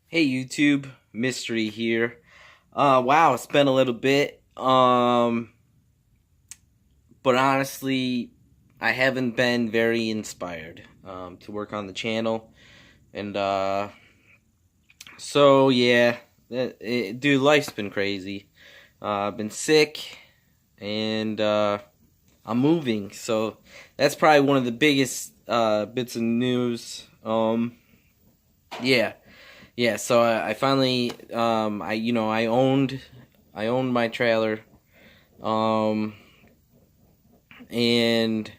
Hey YouTube, Mystery here. Wow, it's been a little bit. But honestly, I haven't been very inspired to work on the channel, and so yeah, dude, life's been crazy. I've been sick, and I'm moving, so that's probably one of the biggest bits of news. Yeah. Yeah, so I finally I owned my trailer, um and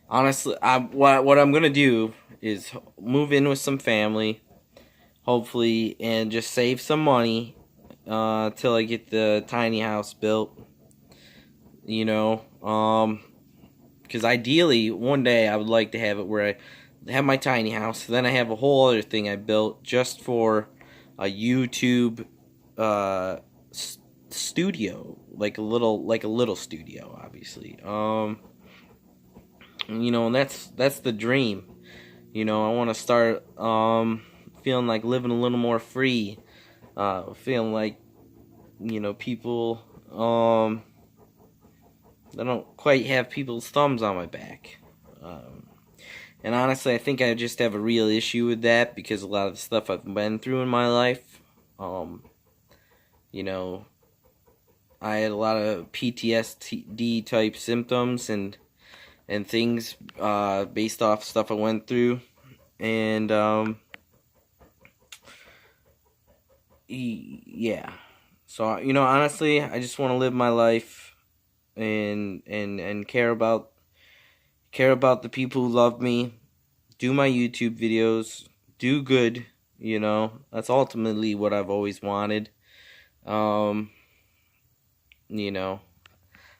honestly what I'm gonna do is move in with some family, hopefully, and just save some money till I get the tiny house built. You know, because ideally one day I would like to have it where I have my tiny house, then I have a whole other thing I built just for a YouTube uh studio, like a little studio, obviously. And that's the dream. I want to start feeling like living a little more free, feeling like people I don't quite have people's thumbs on my back. um, and honestly, I think I just have a real issue with that because a lot of the stuff I've been through in my life, um, you know I had a lot of PTSD type symptoms and things based off stuff I went through. And yeah. So honestly, I just want to live my life and care about the people who love me. Do my YouTube videos. Do good. That's ultimately what I've always wanted. Um, you know,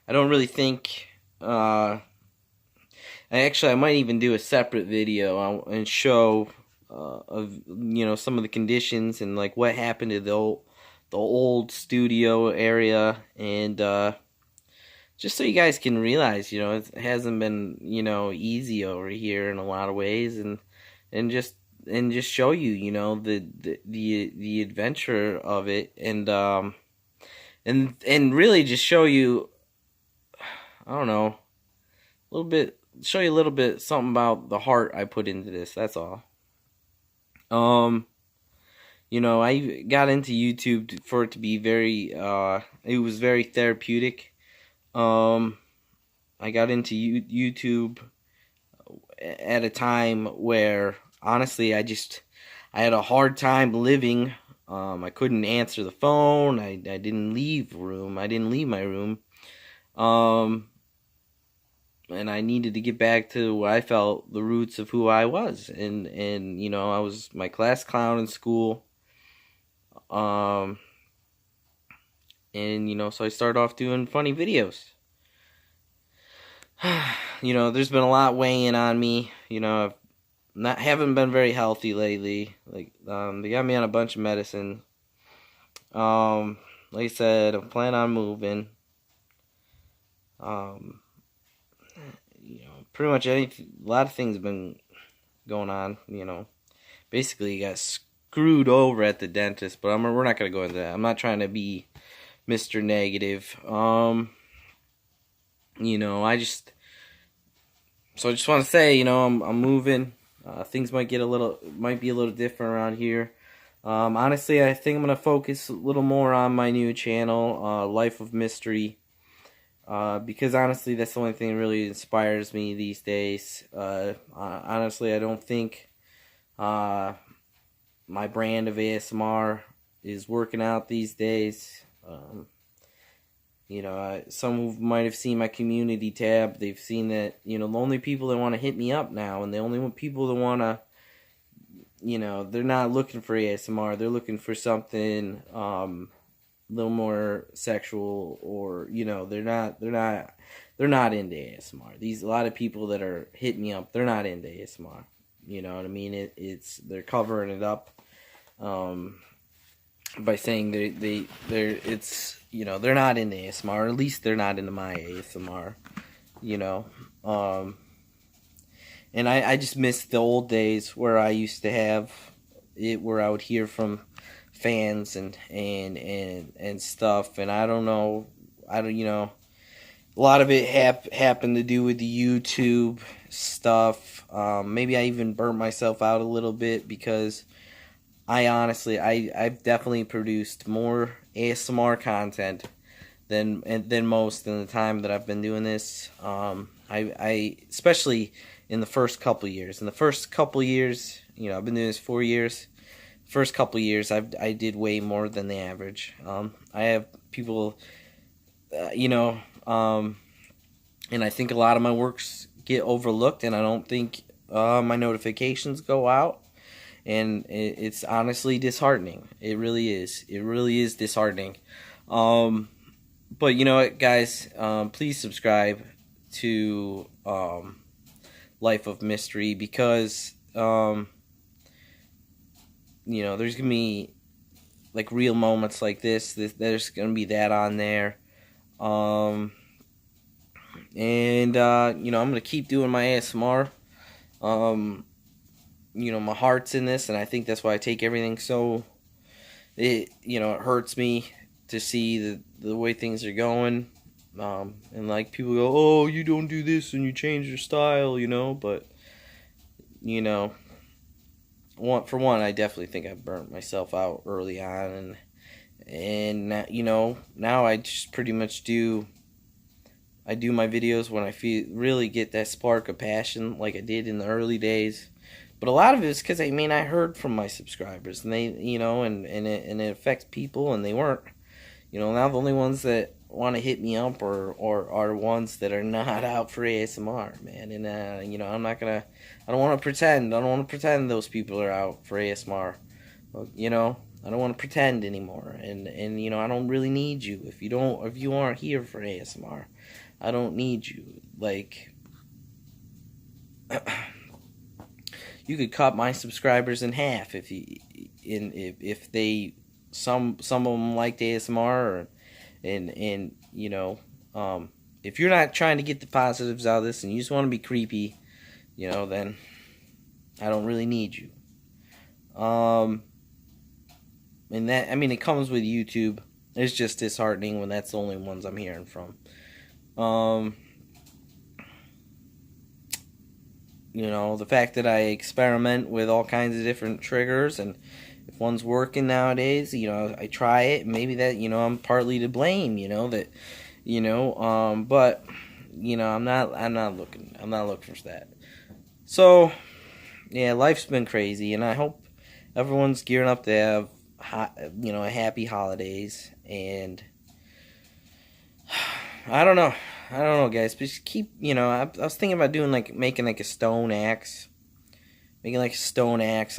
I don't really think. I might even do a separate video and show of some of the conditions and like what happened to the old studio area, and just so you guys can realize it hasn't been easy over here in a lot of ways, and just show you the adventure of it, and really just show you, I don't know, a little bit, show you a little bit something about the heart I put into this. That's all. Um, I got into YouTube for it to be very. It was very therapeutic. Um, I got into YouTube at a time where honestly, I had a hard time living. I couldn't answer the phone. I didn't leave room. I didn't leave my room. Um, and I needed to get back to what I felt the roots of who I was, and I was my class clown in school, um, and so I started off doing funny videos. There's been a lot weighing on me. I've not haven't been very healthy lately. Like they got me on a bunch of medicine. Like I said, I'm planning on moving. Um, pretty much a lot of things have been going on. Basically got screwed over at the dentist, but we're not gonna go into that. I'm not trying to be Mr. Negative. I just want to say, I'm moving. Things might be a little different around here. Honestly, I think I'm gonna focus a little more on my new channel, Life of Mystery, because honestly, that's the only thing that really inspires me these days. Honestly, I don't think my brand of ASMR is working out these days. Some who might have seen my community tab, they've seen that, the only people that want to hit me up now, and the only people that want to, they're not looking for ASMR, they're looking for something a little more sexual, or, they're not into ASMR. A lot of people that are hitting me up, they're not into ASMR. You know what I mean? They're covering it up. By saying they're not into ASMR, or at least they're not into my ASMR, you know. Um, and I just miss the old days where I used to have it where I would hear from fans and stuff. And I don't know, I don't, a lot of it happened to do with the YouTube stuff. Maybe I even burnt myself out a little bit because I honestly, I've definitely produced more ASMR content than most in the time that I've been doing this. I especially in the first couple years. In the first couple years, I've been doing this 4 years. First couple years, I did way more than the average. I have people, and I think a lot of my works get overlooked, and I don't think my notifications go out. And it's honestly disheartening. It really is. It really is disheartening. But you know what, guys? Please subscribe to Life of Mystery, because there's gonna be like real moments like this. There's gonna be that on there. And I'm gonna keep doing my ASMR. My heart's in this, and I think that's why I take everything so. It hurts me to see the way things are going. And like people go, oh, you don't do this and you change your style, but for one, I definitely think I burnt myself out early on, and now I just pretty much do my videos when I really get that spark of passion like I did in the early days. But a lot of it is because I heard from my subscribers, and they and it affects people, and they weren't now the only ones that want to hit me up are ones that are not out for ASMR, man. And I don't want to pretend those people are out for ASMR. I don't want to pretend anymore, and I don't really need you. If you aren't here for ASMR, I don't need you. Like, you could cut my subscribers in half if they some of them liked ASMR, if you're not trying to get the positives out of this and you just want to be creepy, then I don't really need you. And that, it comes with YouTube. It's just disheartening when that's the only ones I'm hearing from. The fact that I experiment with all kinds of different triggers, and if one's working nowadays, I try it, and maybe that, I'm partly to blame, but, I'm not looking for that. So, yeah, life's been crazy, and I hope everyone's gearing up to have, happy holidays, and I don't know, guys, but just keep, I was thinking about making like a stone axe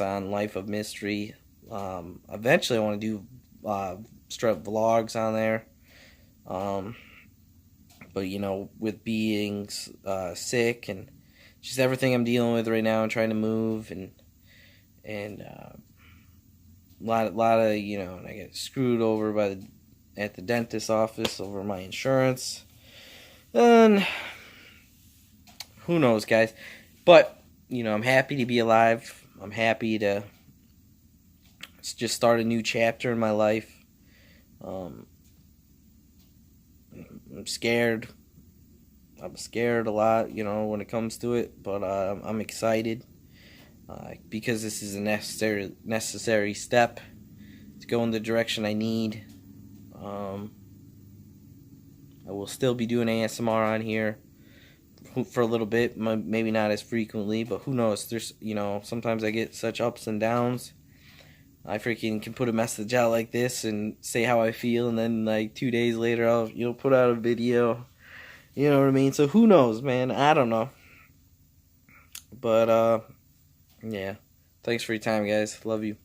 on Life of Mystery. Eventually I want to do straight vlogs on there. But with being sick and just everything I'm dealing with right now and trying to move and a lot of and I get screwed over at the dentist's office over my insurance. And who knows, guys? But I'm happy to be alive. I'm happy to just start a new chapter in my life. I'm scared. I'm scared a lot, when it comes to it. But I'm excited because this is a necessary step to go in the direction I need. I will still be doing ASMR on here for a little bit, maybe not as frequently, but who knows? There's, sometimes I get such ups and downs. I freaking can put a message out like this and say how I feel, and then like 2 days later I'll put out a video. You know what I mean? So who knows, man? I don't know. But yeah. Thanks for your time, guys. Love you.